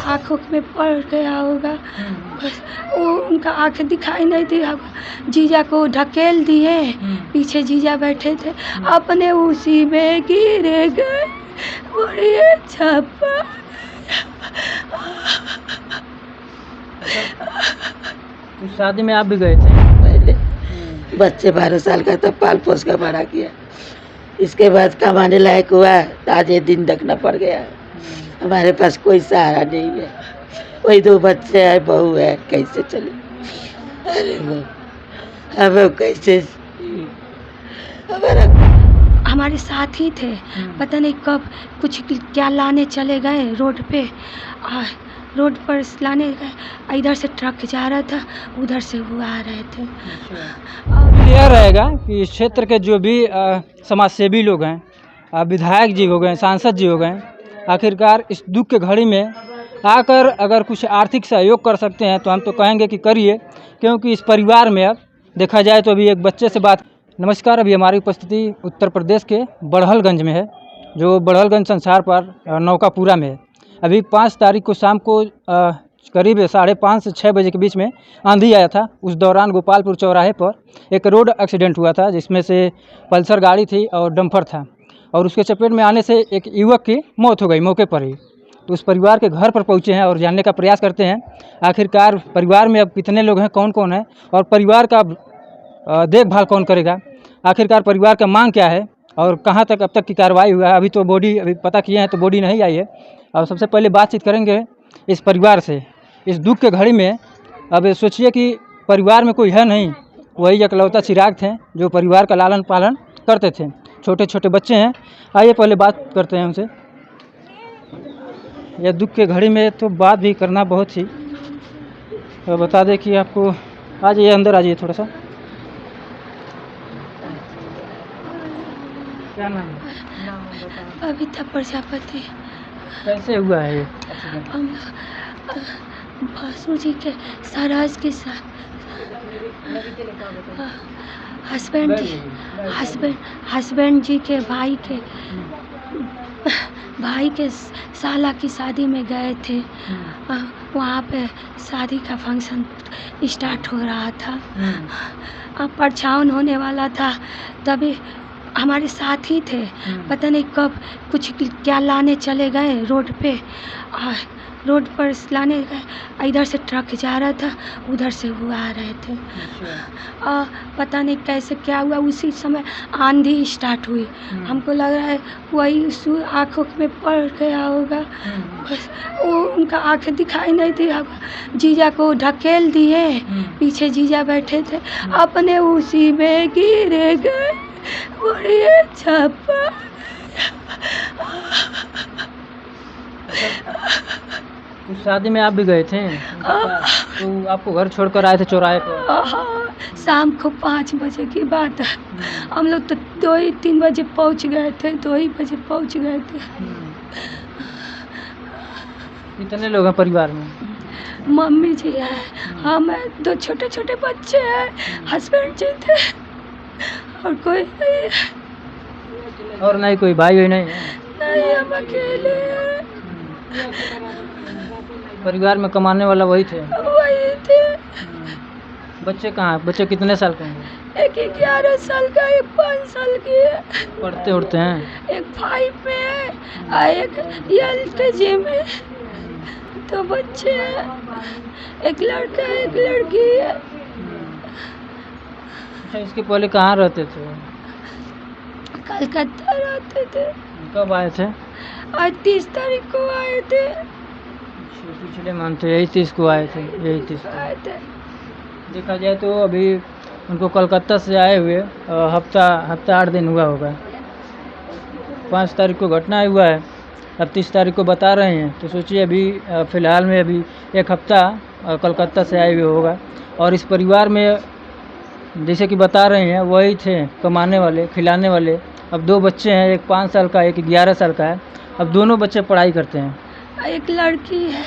आँखों में पड़ गया होगा, बस वो उनका आँख दिखाई नहीं दिया होगा। जीजा को ढकेल दिए, पीछे जीजा बैठे थे, अपने उसी में गिर गए। बड़ी छप्पा उस शादी में आप भी गए थे? पहले बच्चे 12 साल का तब पाल पोस कर बड़ा किया। इसके बाद कमाने लायक हुआ तो आज ये दिन देखना पड़ गया। हमारे पास कोई सहारा नहीं है, वही 2 बच्चे हैं, बहू है, कैसे चले? अरे वो अब कैसे हमारा हमारे साथ ही थे, पता नहीं कब कुछ क्या लाने चले गए रोड पे। रोड पर लाने गए, इधर से ट्रक जा रहा था, उधर से वो आ रहे थे। यह रहेगा कि इस क्षेत्र के जो भी समाज सेवी लोग हैं, विधायक जी हो गए, सांसद जी हो गए, आखिरकार इस दुख के घड़ी में आकर अगर कुछ आर्थिक सहयोग कर सकते हैं तो हम तो कहेंगे कि करिए, क्योंकि इस परिवार में अब देखा जाए तो अभी एक बच्चे से बात। नमस्कार, अभी हमारी उपस्थिति उत्तर प्रदेश के बड़हलगंज में है, जो बड़हलगंज संसार पर नौकापुरा में है। अभी 5 तारीख को शाम को करीब 5:30 से 6 बजे के बीच में आंधी आया था। उस दौरान गोपालपुर चौराहे पर एक रोड एक्सीडेंट हुआ था, जिसमें से पल्सर गाड़ी थी और डंपर था, और उसके चपेट में आने से एक युवक की मौत हो गई मौके पर ही। तो उस परिवार के घर पर पहुंचे हैं और जानने का प्रयास करते हैं आखिरकार परिवार में अब कितने लोग हैं, कौन कौन है, और परिवार का देखभाल कौन करेगा, आखिरकार परिवार का मांग क्या है और कहाँ तक अब तक की कार्रवाई हुआ है। अभी तो बॉडी अभी पता किए हैं तो बॉडी नहीं आई है। और सबसे पहले बातचीत करेंगे इस परिवार से इस दुख के घड़ी में। अब सोचिए कि परिवार में कोई है नहीं, वही इकलौता चिराग थे जो परिवार का लालन पालन करते थे। छोटे छोटे बच्चे हैं, आइए पहले बात करते हैं उनसे। यह दुख के घड़ी में तो बात भी करना बहुत ही, बता दें कि आपको आ जाइए, अंदर आ जाइए थोड़ा सा। क्या नाम है? बबीता प्रजापति। कैसे हुआ है ये? हम भासू जी के सराज के साथ हस्बैंड जी के भाई के साला की शादी में गए थे। वहाँ पे शादी का फंक्शन स्टार्ट हो रहा था, परछावन होने वाला था, तभी हमारे साथ ही थे, पता नहीं कब कुछ क्या लाने चले गए रोड पे। रोड पर लाने गए, इधर से ट्रक जा रहा था, उधर से वो आ रहे थे। पता नहीं कैसे क्या हुआ, उसी समय आंधी स्टार्ट हुई। हमको लग रहा है वही आँखों में पड़ गया होगा, बस वो उनका आँख दिखाई नहीं दिया होगा। जीजा को ढकेल दिए, पीछे जीजा बैठे थे, अपने उसी में गिर गए। बड़ी छप्पा उस शादी में आप भी गए थे? तो आपको घर छोड़कर आए थे चौराहे पर? शाम को 5 बजे की बात है। हम लोग तो 2-3 बजे पहुंच गए थे, 2 ही बजे पहुंच गए थे। कितने लोग हैं परिवार में? मम्मी जी है, हम हैं, 2 छोटे छोटे बच्चे हैं, हस्बैंड जी थे, और कोई नहीं है। और नहीं कोई भाई हुई नहीं है? नहीं, हम अकेले हैं। परिवार में कमाने वाला वही थे? वही थे। बच्चे कहाँ हैं? बच्चे कितने साल के हैं? एक 11 साल का, एक 5 साल की है। पढ़ते उड़ते हैं? एक 5 में है और एक LKG में। 2 बच्चे हैं, एक लड़का है, एक लड़की है। अच्छा, इसके पहले कहाँ रहते थे? कलकत्ता रहते थे। कब आए थे? आज 30 तारीख को आए थे। पिछले मंथ यही 30 को आए थे, यही 30 को आए थे। देखा जाए तो अभी उनको कलकत्ता से आए हुए हफ्ता 8 दिन हुआ होगा। 5 तारीख को घटना हुआ है, अब 30 तारीख को बता रहे हैं, तो सोचिए अभी फ़िलहाल में अभी 1 हफ्ता कलकत्ता से आए हुए होगा। और इस परिवार में जैसे कि बता रहे हैं वही थे कमाने वाले, खिलाने वाले। अब 2 बच्चे हैं, एक 5 साल का, एक 11 साल का है। अब दोनों बच्चे पढ़ाई करते हैं। एक लड़की है,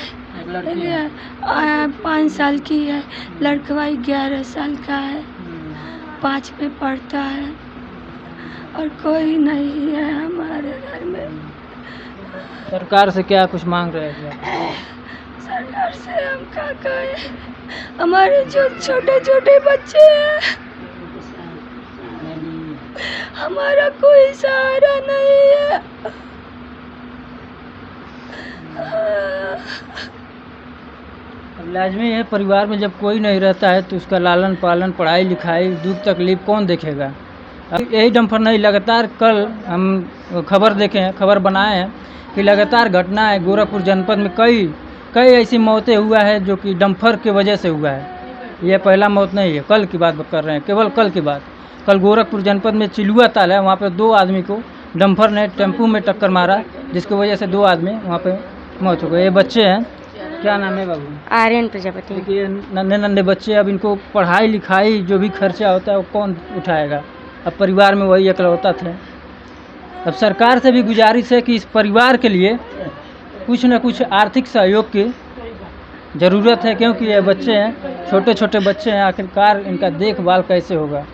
5 साल की है, लड़का 11 साल का है, 5 में पढ़ता है, और कोई नहीं है हमारे घर में। सरकार से क्या कुछ मांग रहे हैं क्या? सरकार से हम क्या कहें, हमारे जो छोटे छोटे बच्चे हैं, हमारा कोई सहारा नहीं है। अब लाजमी है, परिवार में जब कोई नहीं रहता है तो उसका लालन पालन, पढ़ाई लिखाई, दुख तकलीफ कौन देखेगा। अब यही डम्फर नहीं, लगातार कल हम खबर देखे हैं, खबर बनाए हैं कि लगातार घटना है गोरखपुर जनपद में कई ऐसी मौतें हुआ है जो कि डम्फर की वजह से हुआ है। यह पहला मौत नहीं है, कल की बात कर रहे हैं, केवल कल की बात। कल गोरखपुर जनपद में चिलुआ ताल है, वहाँ पे 2 आदमी को डम्फर ने टेम्पू में टक्कर मारा, जिसकी वजह से 2 आदमी वहाँ पे मौत हो गई। ये बच्चे हैं, क्या नाम है बाबू? आर्यन प्रजापति। देखिए नन्हे नन्हे बच्चे, अब इनको पढ़ाई लिखाई जो भी खर्चा होता है वो कौन उठाएगा। अब परिवार में वही इकलौता थे। अब सरकार से भी गुजारिश है कि इस परिवार के लिए कुछ न कुछ आर्थिक सहयोग की ज़रूरत है, क्योंकि ये बच्चे हैं, छोटे छोटे बच्चे हैं, आखिरकार इनका देखभाल कैसे होगा।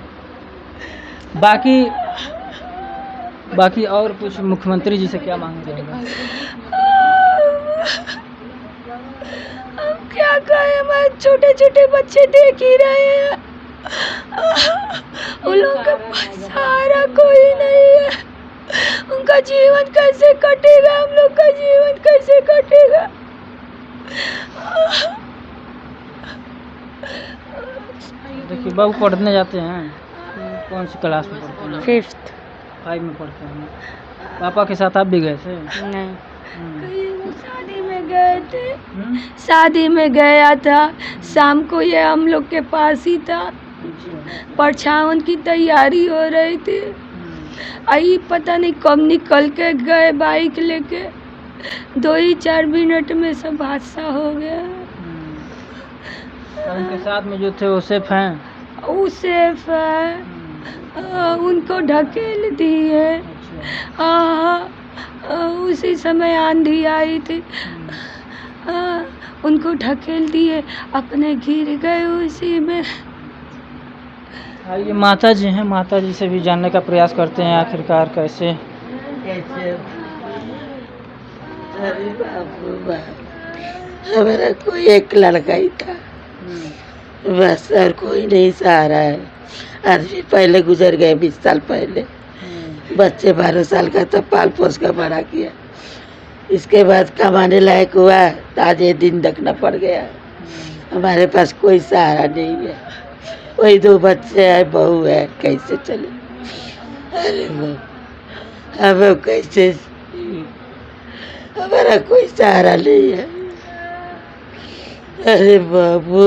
बाकी और कुछ मुख्यमंत्री जी से क्या मांग रहेगा? हम क्या कहें, हमारे छोटे छोटे बच्चे देख ही रहे हैं, उन लोगों के पास सहारा कोई नहीं है। उनका जीवन कैसे कटेगा, हम लोग का जीवन कैसे कटेगा। देखिए बाबू पढ़ने जाते हैं, कौन सी क्लास में पढ़ते हैं? 5th। 5 में पढ़ते हैं। पापा के साथ आप भी गए थे? नहीं, शादी में गए थे, शादी में गया था, शाम को ये हम लोग के पास ही था, परछावन की तैयारी हो रही थी। आई पता नहीं कब निकल के गए बाइक लेके, 2 ही 4 मिनट में सब हादसा हो गया। उनके साथ में जो थे वो सेफ हैं? वो सेफ है, उनको ढकेल दिए। उसी समय आंधी आई थी, उनको ढकेल दिए, अपने गिर गए उसी में। ये माता जी हैं, माता जी से भी जानने का प्रयास करते हैं आखिरकार कैसे। अरे बाबू बाप, हमारा कोई एक लड़का ही था बस, और कोई नहीं सहारा है। आदमी पहले गुजर गए 20 साल पहले, बच्चे 12 साल का था, पाल पोस कर बड़ा किया। इसके बाद कमाने लायक हुआ तो आज ये दिन देखना पड़ गया। हमारे पास कोई सहारा नहीं है, वही 2 बच्चे हैं, बहू है, कैसे चले। अरे हमें कैसे, हमारा कोई सहारा नहीं है। अरे बाबू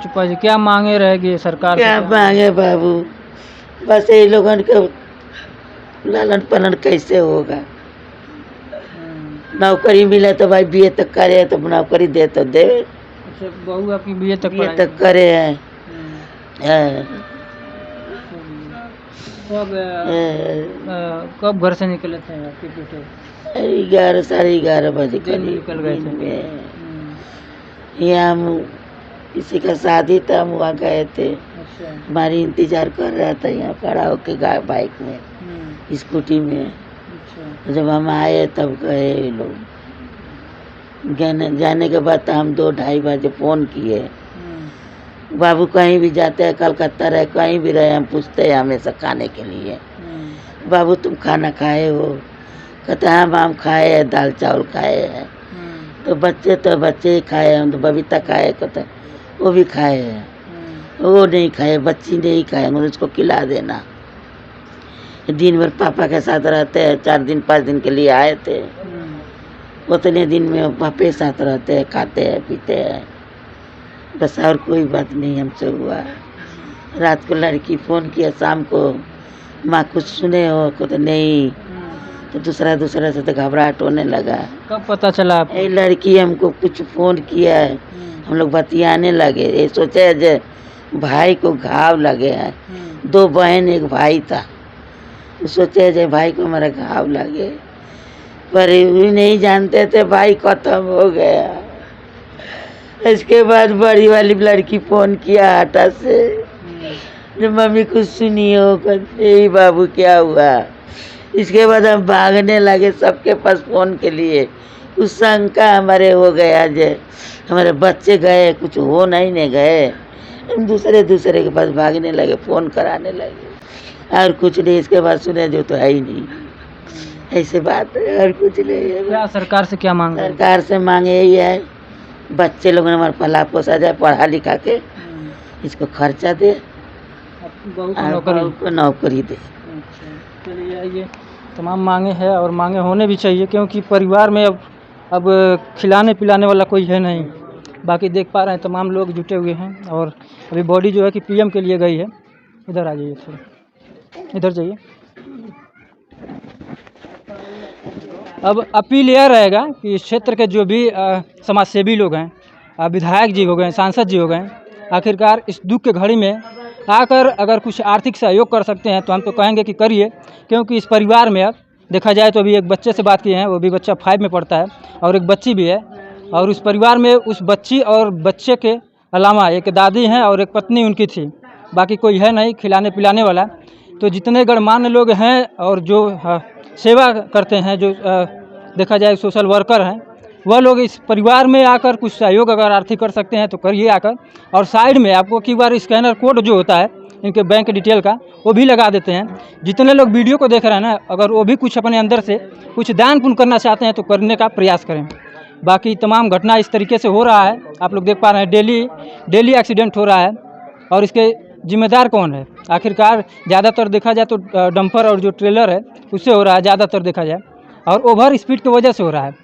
चुप्पा जी क्या मांगे रहेगी सरकार? क्या मांगे बाबू, बस ये लोगों का लालन पालन कैसे होगा। नौकरी मिले तो भाई BA तक करे तो नौकरी दे तो दे। अच्छा, बहू आपकी BA तक करे हैं। कब घर से निकले थे आपके बेटे? 11 साढ़े 11 बजे निकल गए थे। यहाँ हम किसी का शादी था, हम वहाँ गए थे। अच्छा। हमारी इंतजार कर रहा था यहाँ खड़ा होके बाइक में, स्कूटी में। अच्छा। जब हम आए तब गए ये लोग। जाने के बाद हम 2-2:30 बजे फ़ोन किए, बाबू कहीं भी जाते हैं, कलकत्ता रहे कहीं भी रहे, हम पूछते हैं हमेशा खाने के लिए, बाबू तुम खाना खाए हो? कहते हैं हम खाए हैं, दाल चावल खाए हैं। तो बच्चे ही खाए हैं, तो बबीता खाए, कहते वो भी खाए हैं। वो नहीं खाए, बच्ची नहीं खाए, मतलब उसको खिला देना। दिन भर पापा के साथ रहते हैं, 4 दिन 5 दिन के लिए आए थे, उतने दिन में पापे साथ रहते हैं, खाते हैं पीते हैं, बस और कोई बात नहीं हमसे हुआ। रात को लड़की फ़ोन किया, शाम को माँ कुछ सुने हो? कहते नहीं। तो दूसरा से तो घबराहट होने लगा। कब पता चला आपको? ये लड़की हमको कुछ फ़ोन किया है, हम लोग बतियाने लगे। ये सोचे जे भाई को घाव लगे हैं, 2 बहन 1 भाई था, सोचे जे भाई को हमारा घाव लगे, पर ये नहीं जानते थे भाई खत्म हो गया। इसके बाद बड़ी वाली लड़की फ़ोन किया आटा से, जो मम्मी कुछ सुनी हो? कहते बाबू क्या हुआ? इसके बाद हम भागने लगे सबके पास फ़ोन के लिए। उस शंका हमारे हो गया जे हमारे बच्चे गए, कुछ हो नहीं गए। हम दूसरे के पास भागने लगे, फ़ोन कराने लगे और कुछ नहीं। इसके बाद सुने जो तो है ही नहीं, ऐसे बात है और कुछ नहीं है। क्या सरकार से क्या मांग रहे हैं? सरकार से मांगे यही है, बच्चे लोग हमारे पला पोसा जाए, पढ़ा लिखा के इसको खर्चा दे और बहू को नौकरी दे। अच्छा, चलिए ये तमाम मांगे हैं और मांगे होने भी चाहिए, क्योंकि परिवार में अब खिलाने पिलाने वाला कोई है नहीं। बाकी देख पा रहे हैं तमाम लोग जुटे हुए हैं और अभी बॉडी जो है कि पीएम के लिए गई है। इधर आ जाइए, थोड़ा इधर जाइए। अब अपील यह रहेगा कि इस क्षेत्र के जो भी समाज सेवी लोग हैं, विधायक जी हो गए, सांसद जी हो गए, आखिरकार इस दुख के घड़ी में आकर अगर कुछ आर्थिक सहयोग कर सकते हैं तो हम तो कहेंगे कि करिए, क्योंकि इस परिवार में अब देखा जाए तो अभी एक बच्चे से बात किए हैं, वो भी बच्चा 5 में पढ़ता है और एक बच्ची भी है। और उस परिवार में उस बच्ची और बच्चे के अलावा एक दादी हैं और एक पत्नी उनकी थी, बाकी कोई है नहीं खिलाने पिलाने वाला। तो जितने गणमान्य लोग हैं और जो सेवा करते हैं, जो देखा जाए सोशल वर्कर हैं, वह लोग इस परिवार में आकर कुछ सहयोग अगर आर्थिक कर सकते हैं तो करिए आकर। और साइड में आपको कई बार स्कैनर कोड जो होता है इनके बैंक डिटेल का, वो भी लगा देते हैं। जितने लोग वीडियो को देख रहे हैं ना, अगर वो भी कुछ अपने अंदर से कुछ दान पुण्य करना चाहते हैं तो करने का प्रयास करें। बाकी तमाम घटना इस तरीके से हो रहा है, आप लोग देख पा रहे हैं, डेली एक्सीडेंट हो रहा है। और इसके जिम्मेदार कौन है? आखिरकार ज़्यादातर देखा जाए तो डंपर और जो ट्रेलर है उससे हो रहा है, ज़्यादातर देखा जाए, और ओवर स्पीड की वजह से हो रहा है।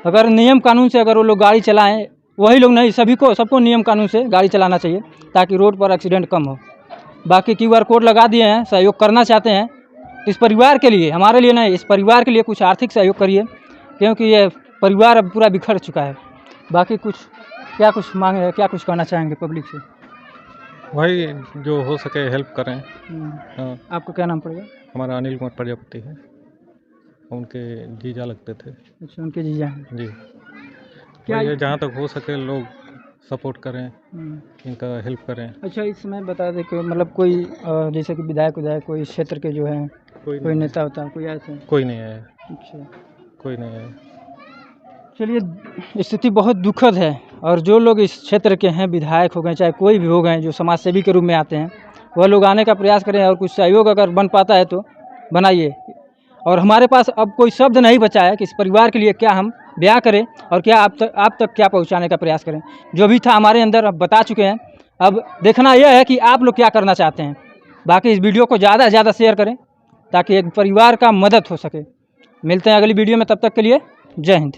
अगर नियम कानून से अगर वो लोग गाड़ी चलाएं, वही लोग नहीं, सबको नियम कानून से गाड़ी चलाना चाहिए ताकि रोड पर एक्सीडेंट कम हो। बाकी QR कोड लगा दिए हैं, सहयोग करना चाहते हैं इस परिवार के लिए, हमारे लिए नहीं, इस परिवार के लिए कुछ आर्थिक सहयोग करिए, क्योंकि ये परिवार अब पूरा बिखर चुका है। बाकी कुछ मांगे, क्या कुछ कहना चाहेंगे पब्लिक से? भाई जो हो सके हेल्प करें। हाँ, आपका क्या नाम पड़ेगा? हमारा अनिल कुमार प्रजापति है, उनके जीजा लगते थे। अच्छा, उनके जीजा हैं। जी, क्या ये जहाँ तक हो सके लोग सपोर्ट करें, इनका हेल्प करें। अच्छा, इसमें बता दें कि मतलब कोई जैसे कि विधायक कोई क्षेत्र के जो हैं, कोई नेता होता है, कोई ऐसे? कोई नहीं है। अच्छा, कोई नहीं है। चलिए, स्थिति बहुत दुखद है और जो लोग इस क्षेत्र के हैं, विधायक हो गए चाहे कोई भी हो गए, जो समाज सेवी के रूप में आते हैं, वह लोग आने का प्रयास करें और कुछ सहयोग अगर बन पाता है तो बनाइए। और हमारे पास अब कोई शब्द नहीं बचा है कि इस परिवार के लिए क्या हम बयां करें और क्या आप तक क्या पहुंचाने का प्रयास करें। जो भी था हमारे अंदर अब बता चुके हैं, अब देखना यह है कि आप लोग क्या करना चाहते हैं। बाकी इस वीडियो को ज़्यादा से ज़्यादा शेयर करें ताकि एक परिवार का मदद हो सके। मिलते हैं अगली वीडियो में, तब तक के लिए जय हिंद।